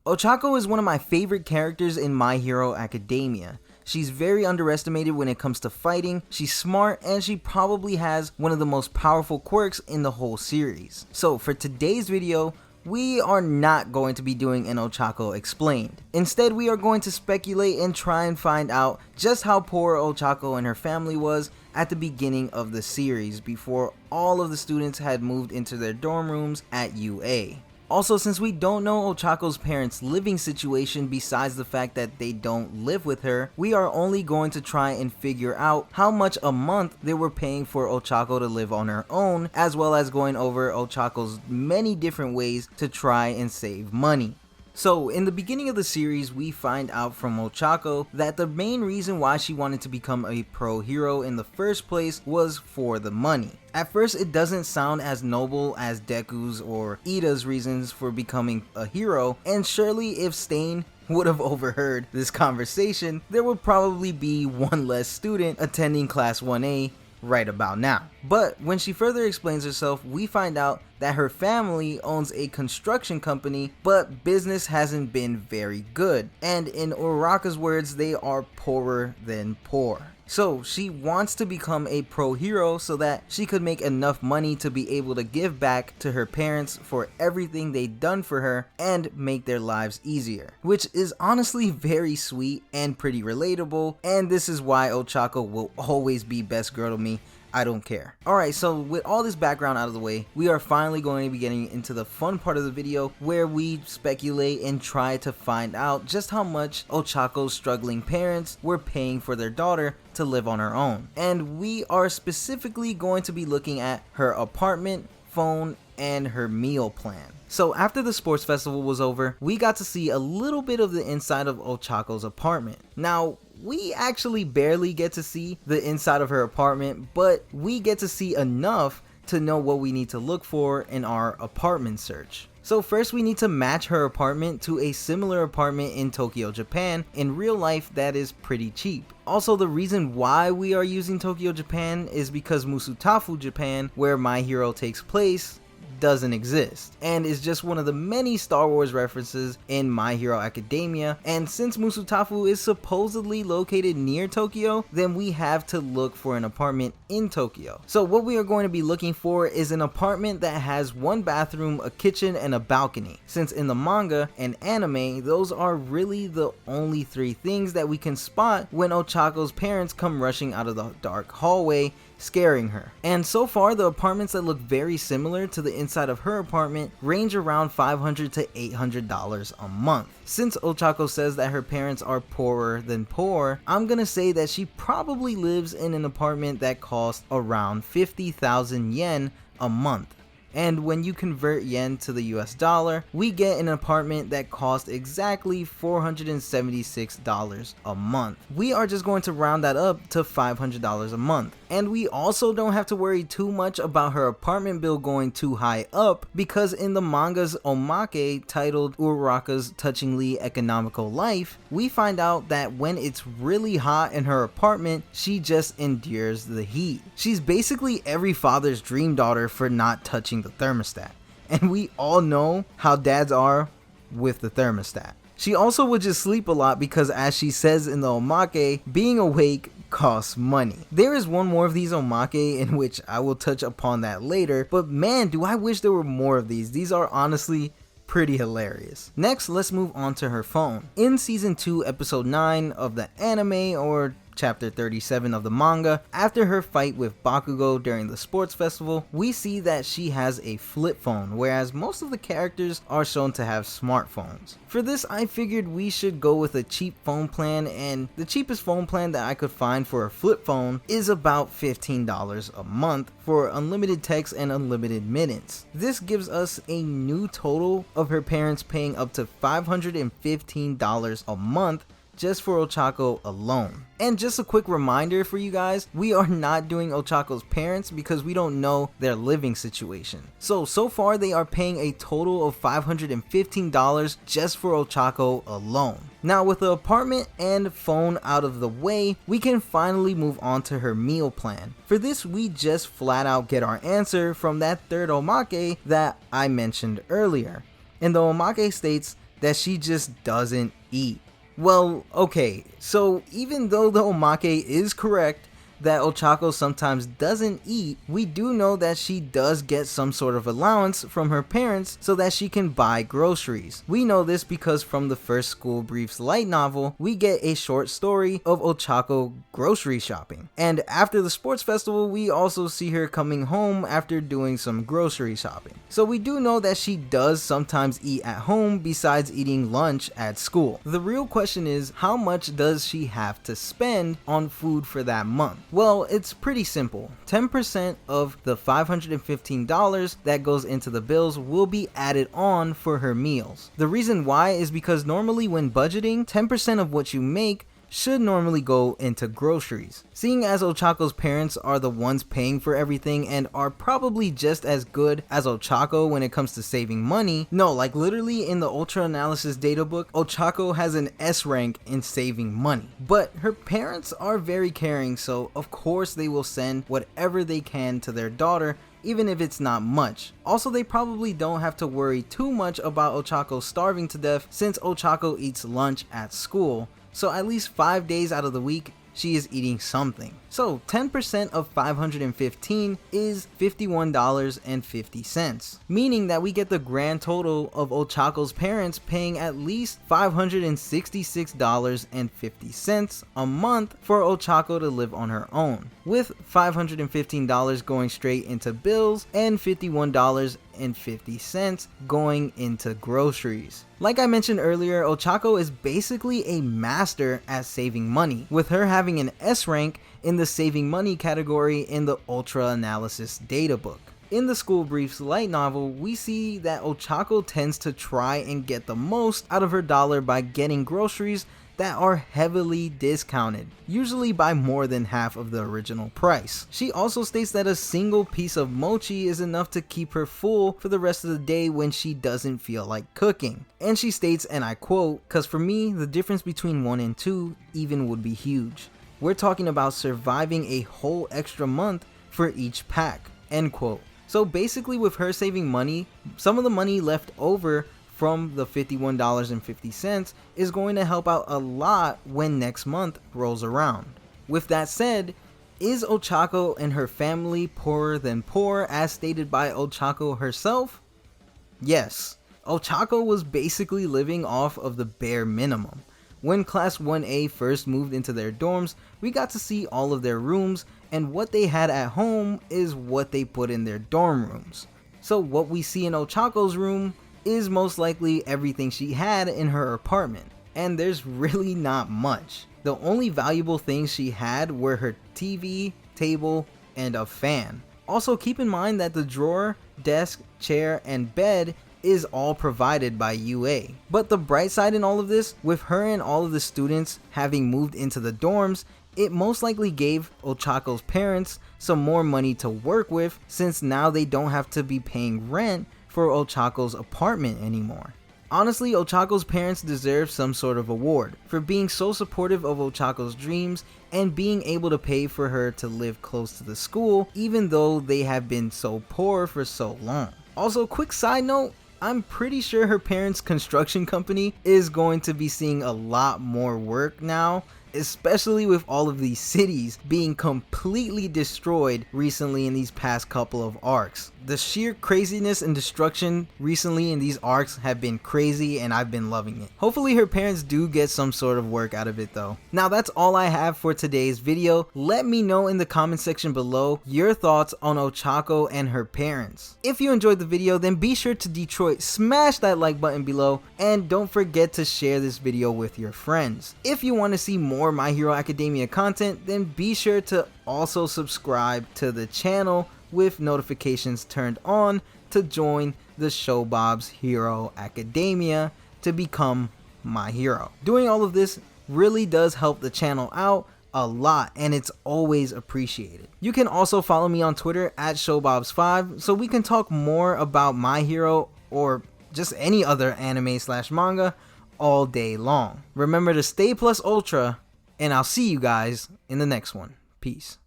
Ochaco is one of my favorite characters in My Hero Academia. She's very underestimated when it comes to fighting, she's smart, and she probably has one of the most powerful quirks in the whole series. So for today's video, we are not going to be doing an Ochaco explained. Instead, we are going to speculate and try and find out just how poor Ochaco and her family was at the beginning of the series before all of the students had moved into their dorm rooms at UA. Also, since we don't know Ochaco's parents' living situation besides the fact that they don't live with her, we are only going to try and figure out how much a month they were paying for Ochaco to live on her own, as well as going over Ochaco's many different ways to try and save money. So, in the beginning of the series, we find out from Ochaco that the main reason why she wanted to become a pro hero in the first place was for the money. At first, it doesn't sound as noble as Deku's or Ida's reasons for becoming a hero, and surely if Stain would have overheard this conversation, there would probably be one less student attending Class 1A right about now. But when she further explains herself, we find out that her family owns a construction company, but business hasn't been very good, and in Uraraka's words, they are poorer than poor. So she wants to become a pro hero so that she could make enough money to be able to give back to her parents for everything they've done for her and make their lives easier, which is honestly very sweet and pretty relatable, and this is why Ochaco will always be best girl to me. I don't care. Alright, so with all this background out of the way, we are finally going to be getting into the fun part of the video where we speculate and try to find out just how much Ochaco's struggling parents were paying for their daughter to live on her own. And we are specifically going to be looking at her apartment, phone, and her meal plan. So after the sports festival was over, we got to see a little bit of the inside of Ochaco's apartment. Now, we actually barely get to see the inside of her apartment, but we get to see enough to know what we need to look for in our apartment search. So first we need to match her apartment to a similar apartment in Tokyo, Japan. In real life, that is pretty cheap. Also, the reason why we are using Tokyo, Japan is because Musutafu, Japan, where My Hero takes place, doesn't exist and is just one of the many Star Wars references in My Hero Academia, and since Musutafu is supposedly located near Tokyo, then we have to look for an apartment in Tokyo. So what we are going to be looking for is an apartment that has one bathroom, a kitchen, and a balcony, since in the manga and anime those are really the only three things that we can spot when Ochaco's parents come rushing out of the dark hallway scaring her. And so far, the apartments that look very similar to the inside of her apartment range around $500 to $800 a month. Since Ochaco says that her parents are poorer than poor, I'm gonna say that she probably lives in an apartment that costs around 50,000 yen a month. And when you convert yen to the US dollar, we get an apartment that costs exactly $476 a month. We are just going to round that up to $500 a month. And we also don't have to worry too much about her apartment bill going too high up, because in the manga's Omake titled Uraraka's Touchingly Economical Life, we find out that when it's really hot in her apartment, she just endures the heat. She's basically every father's dream daughter for not touching the thermostat, and we all know how dads are with the thermostat. She also would just sleep a lot because, as she says in the Omake, being awake costs money. There is one more of these Omake in which I will touch upon that later, but man, do I wish there were more of these. These are honestly pretty hilarious. Next, let's move on to her phone. In season 2 episode 9 of the anime, or chapter 37 of the manga, after her fight with Bakugo during the sports festival, we see that she has a flip phone, whereas most of the characters are shown to have smartphones. For this, I figured we should go with a cheap phone plan, and the cheapest phone plan that I could find for a flip phone is about $15 a month for unlimited text and unlimited minutes. This gives us a new total of her parents paying up to $515 a month just for Ochaco alone. And just a quick reminder for you guys, we are not doing Ochaco's parents because we don't know their living situation. So far they are paying a total of $515 just for Ochaco alone. Now, with the apartment and phone out of the way, we can finally move on to her meal plan. For this, we just flat out get our answer from that third Omake that I mentioned earlier. And the Omake states that she just doesn't eat. Well, okay, so even though the Omake is correct that Ochaco sometimes doesn't eat, we do know that she does get some sort of allowance from her parents so that she can buy groceries. We know this because from the first School Briefs light novel, we get a short story of Ochaco grocery shopping. And after the sports festival, we also see her coming home after doing some grocery shopping. So we do know that she does sometimes eat at home besides eating lunch at school. The real question is, how much does she have to spend on food for that month? Well, it's pretty simple. 10% of the $515 that goes into the bills will be added on for her meals. The reason why is because normally when budgeting, 10% of what you make should normally go into groceries. Seeing as Ochaco's parents are the ones paying for everything and are probably just as good as Ochaco when it comes to saving money. No, like literally in the Ultra Analysis data book, Ochaco has an S rank in saving money. But her parents are very caring, so of course they will send whatever they can to their daughter, even if it's not much. Also, they probably don't have to worry too much about Ochaco starving to death since Ochaco eats lunch at school. So at least 5 days out of the week, she is eating something. So 10% of 515 is $51.50, meaning that we get the grand total of Ochaco's parents paying at least $566.50 a month for Ochaco to live on her own, with $515 going straight into bills and $51.50 going into groceries. Like I mentioned earlier, Ochaco is basically a master at saving money, with her having an S rank in the saving money category in the Ultra Analysis data book. In the School Briefs light novel, we see that Ochaco tends to try and get the most out of her dollar by getting groceries that are heavily discounted, usually by more than half of the original price. She also states that a single piece of mochi is enough to keep her full for the rest of the day when she doesn't feel like cooking. And she states, and I quote, "Cause for me, the difference between 1 and 2 even would be huge. We're talking about surviving a whole extra month for each pack," end quote. So basically with her saving money, some of the money left over from the $51.50 is going to help out a lot when next month rolls around. With that said, is Ochaco and her family poorer than poor as stated by Ochaco herself? Yes, Ochaco was basically living off of the bare minimum. When Class 1A first moved into their dorms, we got to see all of their rooms, and what they had at home is what they put in their dorm rooms. So what we see in Ochaco's room is most likely everything she had in her apartment, and there's really not much. The only valuable things she had were her TV, table, and a fan. Also keep in mind that the drawer, desk, chair, and bed is all provided by UA. But the bright side in all of this, with her and all of the students having moved into the dorms, it most likely gave Ochaco's parents some more money to work with, since now they don't have to be paying rent for Ochaco's apartment anymore. Honestly, Ochaco's parents deserve some sort of award for being so supportive of Ochaco's dreams and being able to pay for her to live close to the school, even though they have been so poor for so long. Also, quick side note, I'm pretty sure her parents' construction company is going to be seeing a lot more work now, especially with all of these cities being completely destroyed recently in these past couple of arcs. The sheer craziness and destruction recently in these arcs have been crazy, and I've been loving it. Hopefully her parents do get some sort of work out of it though. Now that's all I have for today's video. Let me know in the comment section below your thoughts on Ochaco and her parents. If you enjoyed the video, then be sure to Detroit smash that like button below, and don't forget to share this video with your friends. If you want to see more My Hero Academia content, then be sure to also subscribe to the channel with notifications turned on to join the Showbob's Hero Academia to become my hero. Doing all of this really does help the channel out a lot, and it's always appreciated. You can also follow me on Twitter at Showbobs5 so we can talk more about My Hero or just any other anime/manga all day long. Remember to stay plus ultra, and I'll see you guys in the next one. Peace.